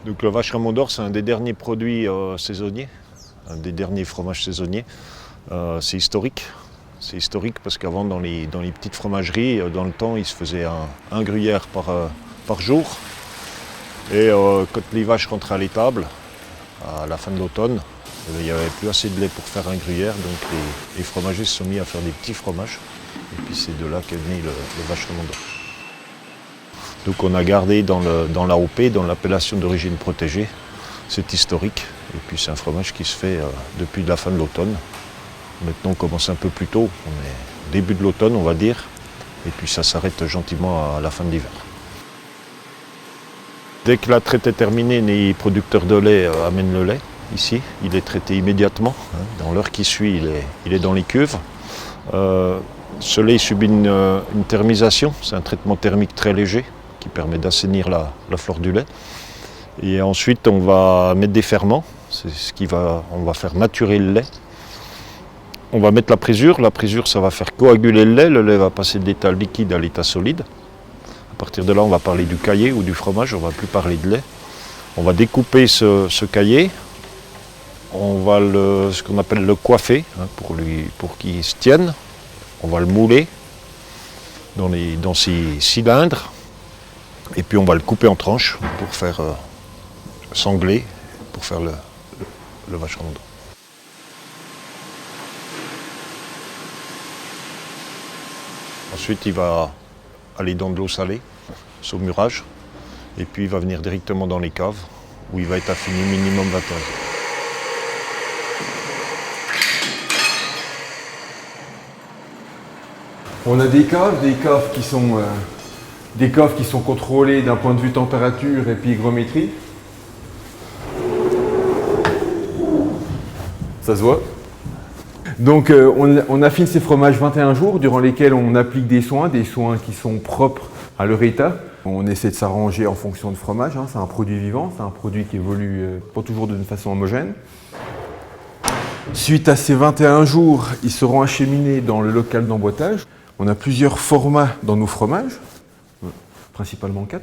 Donc le Vacherin d'Or, c'est un des derniers produits saisonniers, un des derniers fromages saisonniers. C'est historique. C'est historique parce qu'avant, dans les petites fromageries, dans le temps, il se faisait un gruyère par jour. Et quand les vaches rentraient à l'étable, à la fin de l'automne, il n'y avait plus assez de lait pour faire un gruyère, donc les fromagers se sont mis à faire des petits fromages. Et puis c'est de là qu'est né le Vacherin d'Or. Donc on a gardé dans l'AOP, dans l'appellation d'origine protégée, c'est historique. Et puis c'est un fromage qui se fait depuis la fin de l'automne. Maintenant on commence un peu plus tôt, on est début de l'automne on va dire, et puis ça s'arrête gentiment à la fin de l'hiver. Dès que la traite est terminée, les producteurs de lait amènent le lait ici. Il est traité immédiatement. Dans l'heure qui suit, il est dans les cuves. Ce lait subit une thermisation, c'est un traitement thermique très léger qui permet d'assainir la fleur du lait. Et ensuite, on va mettre des ferments, on va faire maturer le lait. On va mettre la présure. La présure, ça va faire coaguler le lait va passer de l'état liquide à l'état solide. À partir de là, on va parler du caillé ou du fromage, on ne va plus parler de lait. On va découper ce caillé, on va ce qu'on appelle le coiffer, pour qu'il se tienne. On va le mouler dans ces cylindres, et puis on va le couper en tranches pour faire sangler, pour faire le Vacherin d'Or. Ensuite, il va aller dans de l'eau salée, saumurage, et puis il va venir directement dans les caves, où il va être affiné minimum 21 jours. On a des caves qui sont contrôlées d'un point de vue température et puis hygrométrie. Ça se voit. Donc on affine ces fromages 21 jours durant lesquels on applique des soins qui sont propres à leur état. On essaie de s'arranger en fonction de fromage, c'est un produit vivant, c'est un produit qui évolue pas toujours d'une façon homogène. Suite à ces 21 jours, ils seront acheminés dans le local d'emboîtage. On a plusieurs formats dans nos fromages, principalement 4.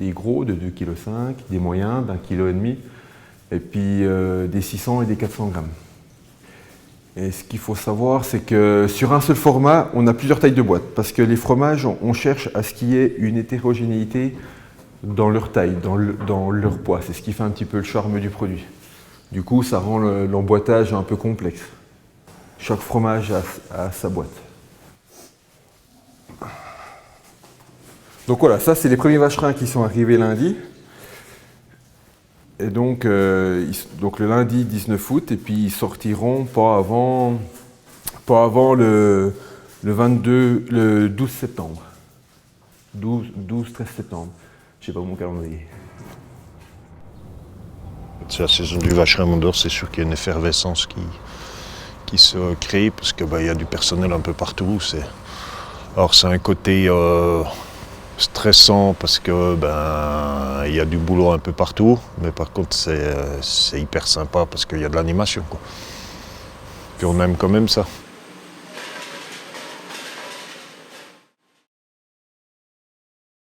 Des gros de 2,5 kg, des moyens d'1,5 kg, et puis des 600 et des 400 grammes. Et ce qu'il faut savoir, c'est que sur un seul format, on a plusieurs tailles de boîtes. Parce que les fromages, on cherche à ce qu'il y ait une hétérogénéité dans leur taille, dans leur poids. C'est ce qui fait un petit peu le charme du produit. Du coup, ça rend l'emboîtage un peu complexe. Chaque fromage a sa boîte. Donc voilà, ça c'est les premiers vacherins qui sont arrivés lundi. Et donc le lundi 19 août, et puis ils sortiront pas avant le 12 septembre. 12-13 septembre. Je sais pas mon calendrier. C'est la saison du Vacherin d'Or, c'est sûr qu'il y a une effervescence qui se crée, parce qu'il y a du personnel un peu partout. Alors c'est un côté stressant parce que il y a du boulot un peu partout, mais par contre c'est hyper sympa parce qu'il y a de l'animation, quoi. Puis on aime quand même ça.